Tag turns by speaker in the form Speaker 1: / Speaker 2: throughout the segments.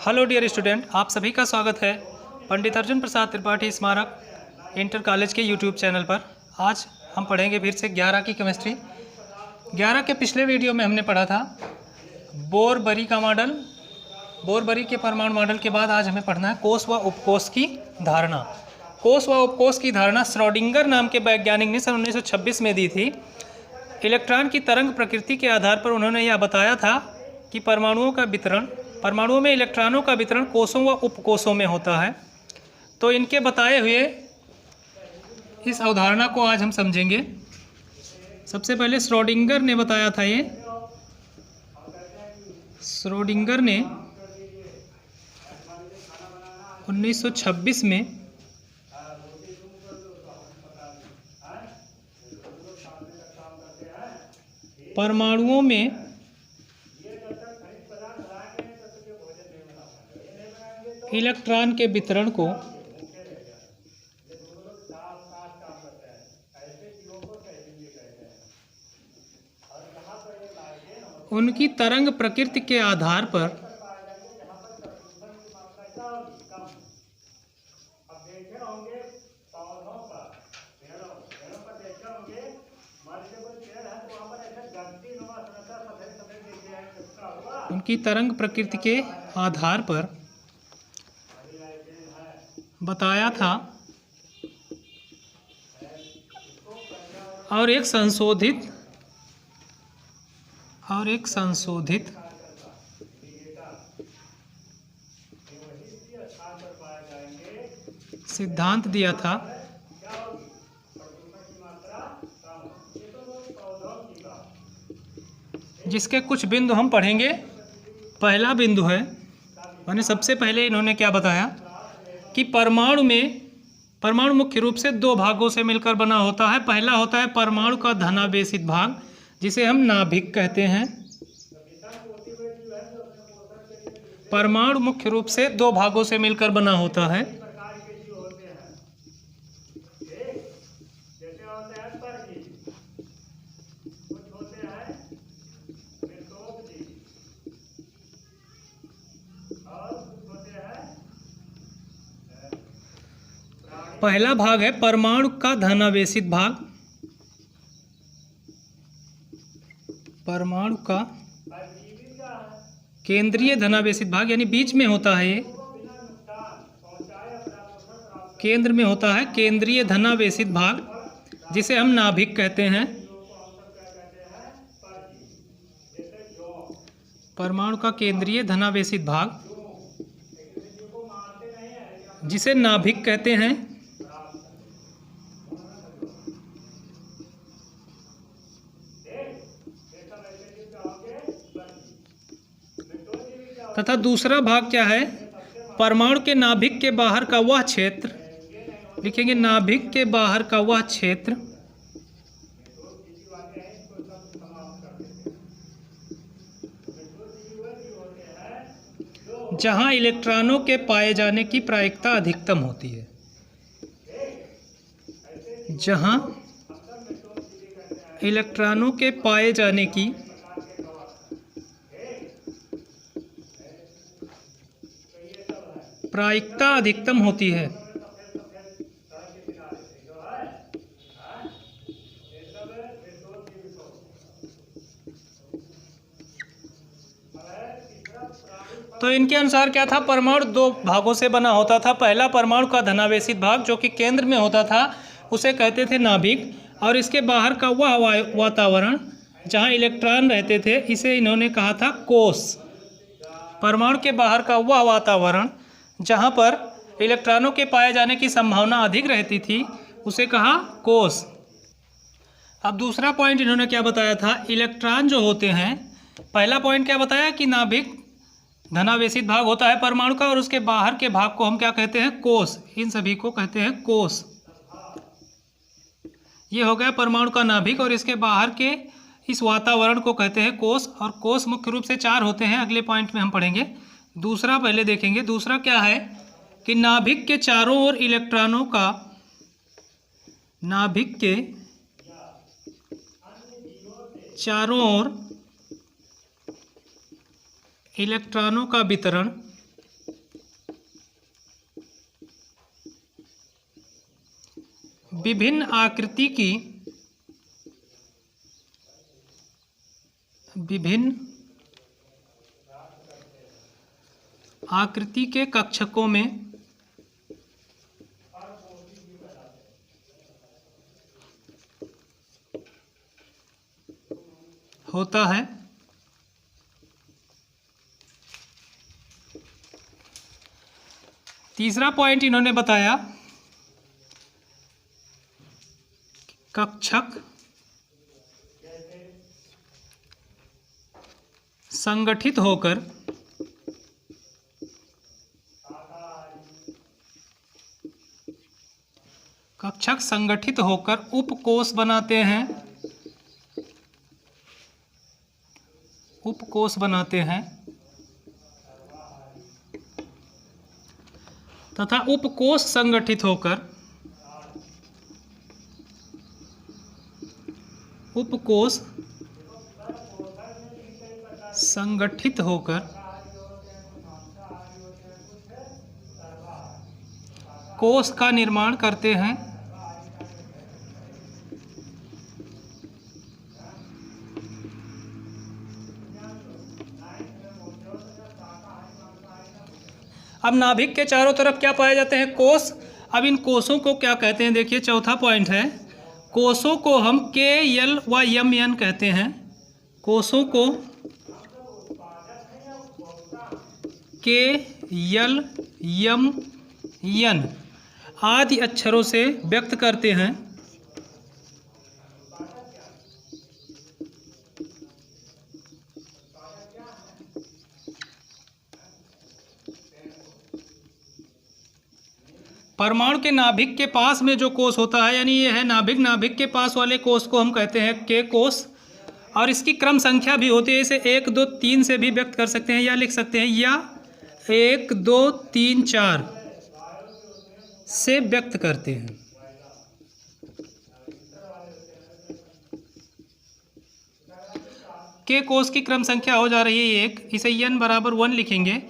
Speaker 1: Hello dear student, आप सभी का स्वागत है पंडित अर्जुन प्रसाद त्रिपाठी स्मारक इंटर कॉलेज के यूट्यूब चैनल पर। आज हम पढ़ेंगे फिर से 11 की केमिस्ट्री। 11 के पिछले वीडियो में हमने पढ़ा था बोर-बरी का मॉडल। बोर-बरी के परमाणु मॉडल के बाद आज हमें पढ़ना है कोष व उपकोष की धारणा। कोष व उपकोष की धारणा श्रोडिंगर नाम के वैज्ञानिक ने सन 1926 में दी थी। इलेक्ट्रॉन की तरंग प्रकृति के आधार पर उन्होंने यह बताया था कि परमाणुओं में इलेक्ट्रॉनों का वितरण कोषों व उपकोषों में होता है। तो इनके बताए हुए इस अवधारणा को आज हम समझेंगे। सबसे पहले श्रोडिंगर ने बताया था, ये श्रोडिंगर ने 1926 में परमाणुओं में इलेक्ट्रॉन के वितरण को उनकी तरंग प्रकृति के आधार पर बताया था और एक संशोधित सिद्धांत दिया था, जिसके कुछ बिंदु हम पढ़ेंगे। पहला बिंदु है, माने सबसे पहले इन्होंने क्या बताया कि परमाणु मुख्य रूप से दो भागों से मिलकर बना होता है। पहला होता है परमाणु का धनावेशित भाग, जिसे हम नाभिक कहते हैं। परमाणु मुख्य रूप से दो भागों से मिलकर बना होता है। पहला भाग है परमाणु का धनावेशित भाग। परमाणु का केंद्रीय धनावेशित भाग, यानी बीच में होता है, ये केंद्र में होता है केंद्रीय धनावेशित भाग, जिसे हम नाभिक कहते हैं। परमाणु का केंद्रीय धनावेशित भाग, जिसे नाभिक कहते हैं। तथा दूसरा भाग क्या है, परमाणु के नाभिक के बाहर का वह क्षेत्र, लिखेंगे नाभिक के बाहर का वह क्षेत्र जहां इलेक्ट्रॉनों के पाए जाने की प्रायिकता अधिकतम होती है। जहां इलेक्ट्रॉनों के पाए जाने की प्रायिकता अधिकतम होती है। तो इनके अनुसार क्या था, परमाणु दो भागों से बना होता था। पहला परमाणु का धनावेशित भाग, जो कि केंद्र में होता था, उसे कहते थे नाभिक, और इसके बाहर का वह वातावरण जहां इलेक्ट्रॉन रहते थे, इसे इन्होंने कहा था कोष। परमाणु के बाहर का वह वातावरण जहां पर इलेक्ट्रॉनों के पाए जाने की संभावना अधिक रहती थी, उसे कहा कोष। अब दूसरा पॉइंट इन्होंने क्या बताया था, इलेक्ट्रॉन जो होते हैं, पहला पॉइंट क्या बताया कि नाभिक धनावेशित भाग होता है परमाणु का, और उसके बाहर के भाग को हम क्या कहते हैं, कोष। इन सभी को कहते हैं कोष। ये हो गया परमाणु का नाभिक, और इसके बाहर के इस वातावरण को कहते हैं कोष। और कोष मुख्य रूप से 4 होते हैं, अगले पॉइंट में हम पढ़ेंगे। दूसरा पहले देखेंगे। दूसरा क्या है कि नाभिक के चारों ओर इलेक्ट्रॉनों का नाभिक के चारों ओर इलेक्ट्रॉनों का वितरण विभिन्न आकृति के कक्षकों में होता है। तीसरा पॉइंट इन्होंने बताया, कक्षक संगठित होकर उपकोष बनाते हैं तथा उपकोष संगठित होकर कोष का निर्माण करते हैं। अब नाभिक के चारों तरफ क्या पाए जाते हैं? कोष। अब इन कोषों को क्या कहते हैं? देखिए, चौथा पॉइंट है, कोषों को हम के, यल व यम यन कहते हैं। कोषों को के, यल, यम, यन आदि अक्षरों से व्यक्त करते हैं। परमाणु के नाभिक के पास में जो कोष होता है, यानी ये है नाभिक, नाभिक के पास वाले कोष को हम कहते हैं के कोष, और इसकी क्रम संख्या भी होती है। इसे 1, 2, 3 से भी व्यक्त कर सकते हैं या लिख सकते हैं, या 1, 2, 3, 4 से व्यक्त करते हैं। के कोष की क्रम संख्या हो जा रही है 1, इसे n बराबर 1 लिखेंगे।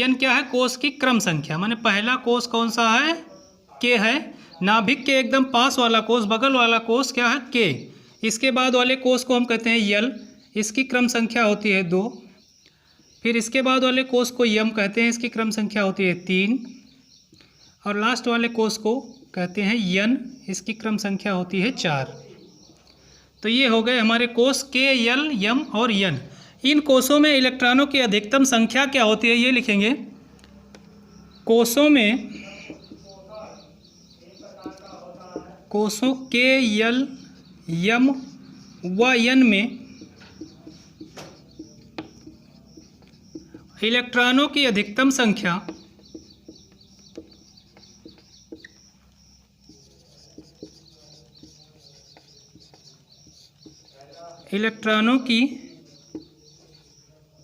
Speaker 1: n क्या है? कोष की क्रम संख्या, माने पहला कोष कौन सा है? के है। नाभिक के एकदम पास वाला कोष, बगल वाला कोष क्या है? के। इसके बाद वाले कोष को हम कहते हैं यल, इसकी क्रम संख्या होती है 2। फिर इसके बाद वाले कोष को यम कहते हैं, इसकी क्रम संख्या होती है 3। और लास्ट वाले कोष को कहते हैं यन, इसकी क्रम संख्या होती है 4। तो ये हो गए हमारे कोष के, यल, यम और यन। इन कोषों में इलेक्ट्रॉनों की अधिकतम संख्या क्या होती है? ये लिखेंगे। कोषों के, यल, यम व यन में इलेक्ट्रॉनों की अधिकतम संख्या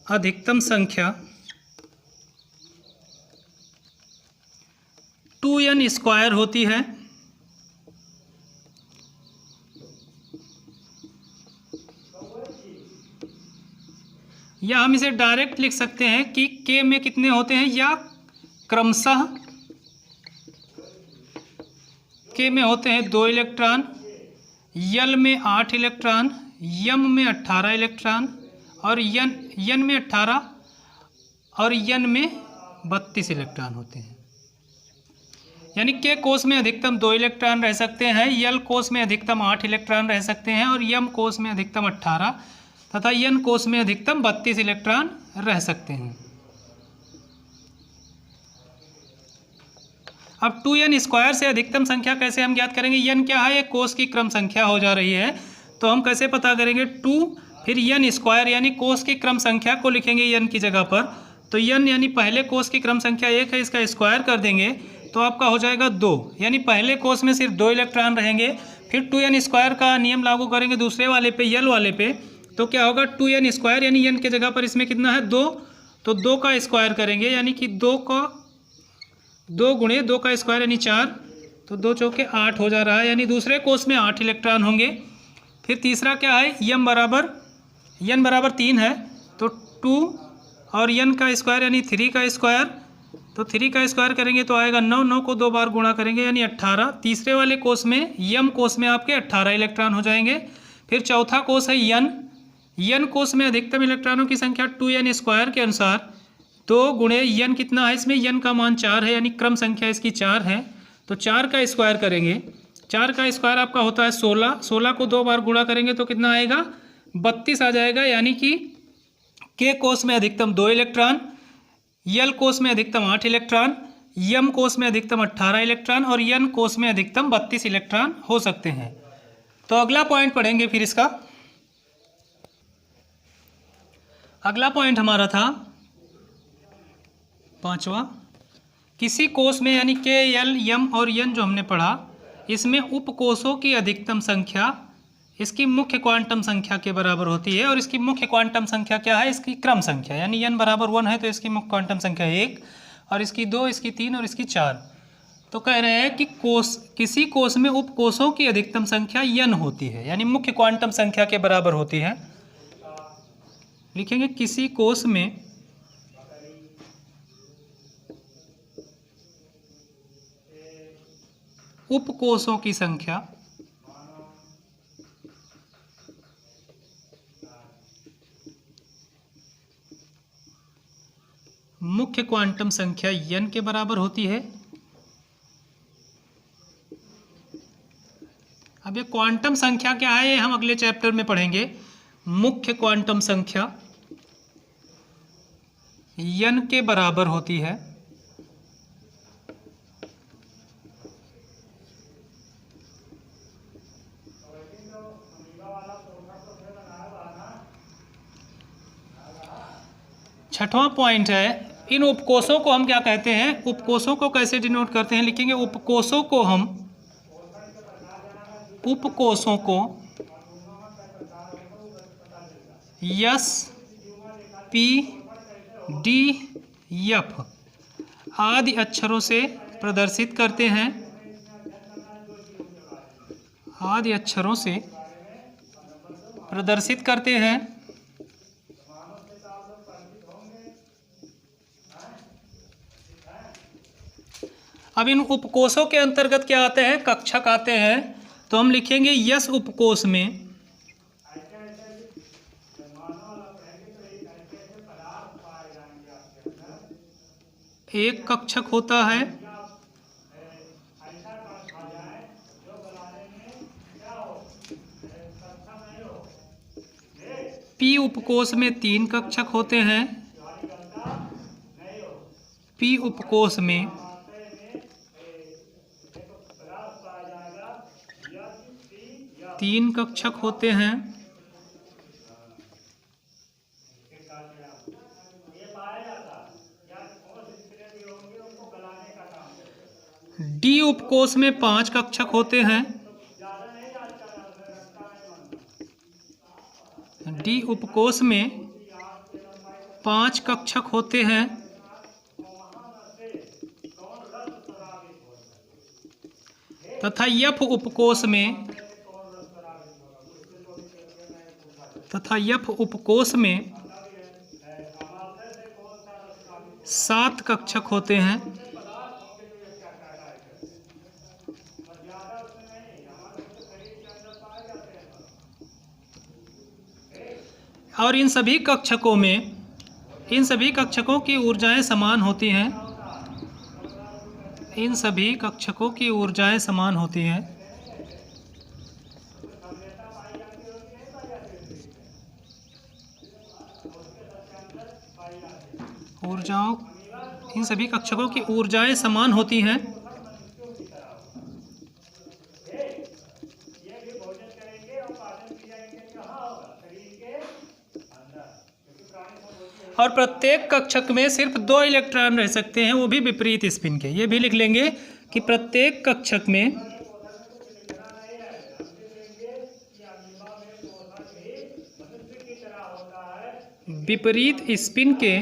Speaker 1: अधिकतम संख्या 2n² होती है। या हम इसे डायरेक्ट लिख सकते हैं कि के में कितने होते हैं, या क्रमशः के में होते हैं 2 इलेक्ट्रॉन, यल में 8 इलेक्ट्रॉन, यम में 18 इलेक्ट्रॉन और यन में 18 और यन में 32 इलेक्ट्रॉन होते हैं। यानी के कोष में अधिकतम 2 इलेक्ट्रॉन रह सकते हैं, यल कोष में अधिकतम 8 इलेक्ट्रॉन रह सकते हैं और यम कोष में अधिकतम 18 तथा यन कोष में अधिकतम 32 इलेक्ट्रॉन रह सकते हैं। अब 2n² से अधिकतम संख्या कैसे हम ज्ञात करेंगे? n क्या है? एक कोष की क्रम संख्या हो जा रही है, तो हम कैसे पता करेंगे? 2 फिर n² यानी कोष की क्रम संख्या को लिखेंगे n की जगह पर। तो n यानी पहले कोष की क्रम संख्या 1 है, इसका स्क्वायर कर देंगे तो आपका हो जाएगा 2। यानी पहले कोष में सिर्फ 2 इलेक्ट्रॉन रहेंगे। फिर 2n² का नियम लागू करेंगे दूसरे वाले पे, यल वाले पे, तो क्या होगा? 2n² यानी n के जगह पर इसमें कितना है? 2। तो 2 का स्क्वायर करेंगे, यानी कि 2 गुणे 2 का स्क्वायर यानी 4। तो 2 चौके 8 हो जा रहा है, यानी दूसरे कोष में 8 इलेक्ट्रॉन होंगे। फिर तीसरा क्या है? n बराबर 3 है, तो 2 और n का स्क्वायर यानी 3 का स्क्वायर तो 3 का स्क्वायर करेंगे तो आएगा 9, 9 को 2 बार गुणा करेंगे यानी 18। तीसरे वाले कोष में यम कोष में आपके 18 इलेक्ट्रॉन हो जाएंगे। फिर चौथा कोष है यन कोष में अधिकतम इलेक्ट्रॉनों की संख्या 2n स्क्वायर के अनुसार 2 गुणे यन कितना है, इसमें यन का मान 4 है यानी क्रम संख्या इसकी 4 है। तो 4 का स्क्वायर करेंगे, 4 का स्क्वायर आपका होता है 16, 16 को 2 बार गुणा करेंगे तो कितना आएगा 32 आ जाएगा। यानी कि के कोष में अधिकतम 2 इलेक्ट्रॉन, यल कोष में अधिकतम 8 इलेक्ट्रॉन, यम कोष में अधिकतम 18 इलेक्ट्रॉन और यन कोष में अधिकतम 32 इलेक्ट्रॉन हो सकते हैं। तो अगला पॉइंट पढ़ेंगे फिर इसका। अगला पॉइंट हमारा था 5वां, किसी कोष में यानी के, यल, यम और यन जो हमने पढ़ा, इसमें उपकोषों की अधिकतम संख्या इसकी मुख्य क्वांटम संख्या के बराबर होती है। और इसकी मुख्य क्वांटम संख्या क्या है, इसकी क्रम संख्या, यानी n बराबर 1 है तो इसकी मुख्य क्वांटम संख्या 1 और इसकी 2, इसकी 3 और इसकी 4। तो कह रहे हैं कि किसी कोष में उपकोषों की अधिकतम संख्या n होती है यानी मुख्य क्वांटम संख्या के बराबर होती है। लिखेंगे किसी कोष में उपकोषों की संख्या मुख्य क्वांटम संख्या n के बराबर होती है। अब ये क्वांटम संख्या क्या है ये हम अगले चैप्टर में पढ़ेंगे। मुख्य क्वांटम संख्या n के बराबर होती है छठवां पॉइंट है, इन उपकोषों को हम क्या कहते हैं, उपकोषों को कैसे डिनोट करते हैं। लिखेंगे उपकोषों को एस पी डी एफ आदि अक्षरों से प्रदर्शित करते हैं, आदि अक्षरों से प्रदर्शित करते हैं। अब इन उपकोषों के अंतर्गत क्या आते हैं, कक्षक आते हैं। तो हम लिखेंगे यस उपकोष में एक कक्षक होता है, पी उपकोष में 3 कक्षक होते हैं, पी उपकोष में 3 कक्षक होते हैं। डी उपकोष में 5 कक्षक होते हैं, डी उपकोष में 5 कक्षक होते हैं। तथा यफ उपकोष में 7 कक्षक होते हैं। और इन सभी कक्षकों की ऊर्जाएं समान होती हैं, इन सभी कक्षकों की ऊर्जाएं समान होती हैं। इन सभी कक्षकों की ऊर्जाएं समान होती हैं। और प्रत्येक कक्षक में सिर्फ 2 इलेक्ट्रॉन रह सकते हैं, वो भी विपरीत स्पिन के। ये भी लिख लेंगे कि प्रत्येक कक्षक में विपरीत स्पिन के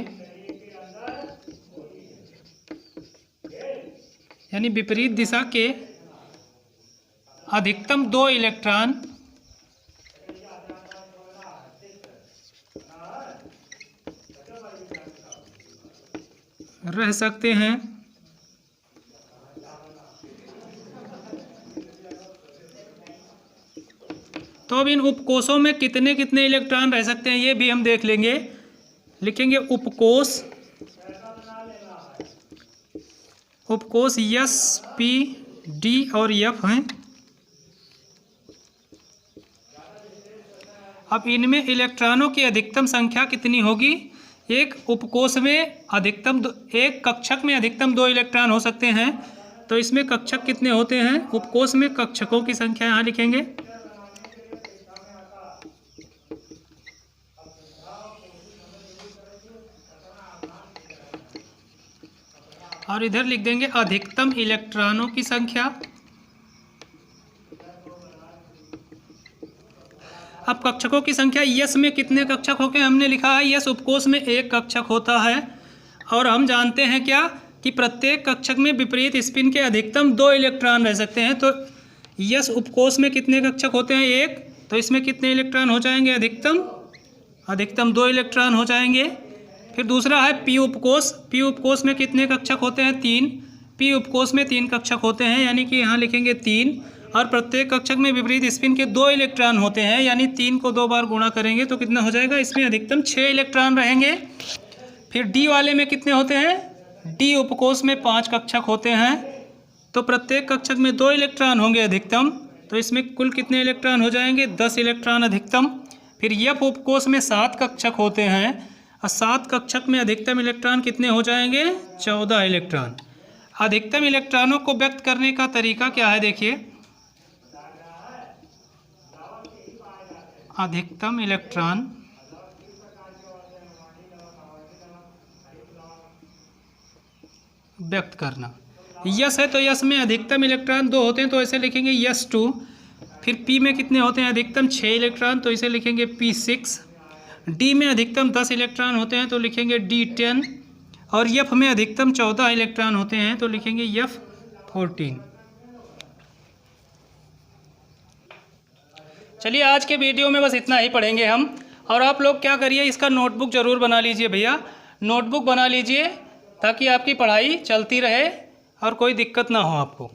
Speaker 1: यानी विपरीत दिशा के अधिकतम 2 इलेक्ट्रॉन रह सकते हैं। तो अब इन उपकोषों में कितने कितने इलेक्ट्रॉन रह सकते हैं ये भी हम देख लेंगे। लिखेंगे उपकोष, उपकोष S, P, D और F हैं। अब इनमें इलेक्ट्रॉनों की अधिकतम संख्या कितनी होगी? एक उपकोष में अधिकतम एक कक्षक में अधिकतम 2 इलेक्ट्रॉन हो सकते हैं। तो इसमें कक्षक कितने होते हैं? उपकोष में कक्षकों की संख्या यहाँ लिखेंगे। और इधर लिख देंगे अधिकतम इलेक्ट्रॉनों की संख्या। अब कक्षकों की संख्या, यस में कितने कक्षक होंगे हमने लिखा है, यस उपकोष में 1 कक्षक होता है। और हम जानते हैं क्या कि प्रत्येक कक्षक में विपरीत स्पिन के अधिकतम 2 इलेक्ट्रॉन रह सकते हैं। तो यस उपकोष में कितने कक्षक होते हैं? 1। तो इसमें कितने इलेक्ट्रॉन हो जाएंगे? अधिकतम 2 इलेक्ट्रॉन हो जाएंगे। फिर दूसरा है पी उपकोष। पी उपकोष में कितने कक्षक होते हैं? 3। पी उपकोष में 3 कक्षक होते हैं, यानी कि यहाँ लिखेंगे 3। और प्रत्येक कक्षक में विपरीत स्पिन के 2 इलेक्ट्रॉन होते हैं, यानी 3 को 2 बार गुणा करेंगे तो कितना हो जाएगा? इसमें अधिकतम 6 इलेक्ट्रॉन रहेंगे। फिर डी वाले में कितने होते हैं? डी उपकोष में 5 कक्षक होते हैं। तो प्रत्येक कक्षक में 2 इलेक्ट्रॉन होंगे अधिकतम। तो इसमें कुल कितने इलेक्ट्रॉन हो जाएंगे? 10 इलेक्ट्रॉन अधिकतम। फिर एफ उपकोष में 7 कक्षक होते हैं और 7 कक्षक में अधिकतम इलेक्ट्रॉन कितने हो जाएंगे? 14 इलेक्ट्रॉन। अधिकतम इलेक्ट्रॉनों को व्यक्त करने का तरीका क्या है? देखिए, अधिकतम इलेक्ट्रॉन व्यक्त करना। यस है तो यस में अधिकतम इलेक्ट्रॉन 2 होते हैं, तो ऐसे लिखेंगे यस 2। फिर पी में कितने होते हैं? अधिकतम 6 इलेक्ट्रॉन, तो इसे लिखेंगे P6। डी में अधिकतम 10 इलेक्ट्रॉन होते हैं, तो लिखेंगे D10। और एफ में अधिकतम 14 इलेक्ट्रॉन होते हैं, तो लिखेंगे F14। चलिए, आज के वीडियो में बस इतना ही पढ़ेंगे हम। और आप लोग क्या करिए, इसका नोटबुक ज़रूर बना लीजिए भैया। नोटबुक बना लीजिए ताकि आपकी पढ़ाई चलती रहे और कोई दिक्कत ना हो आपको।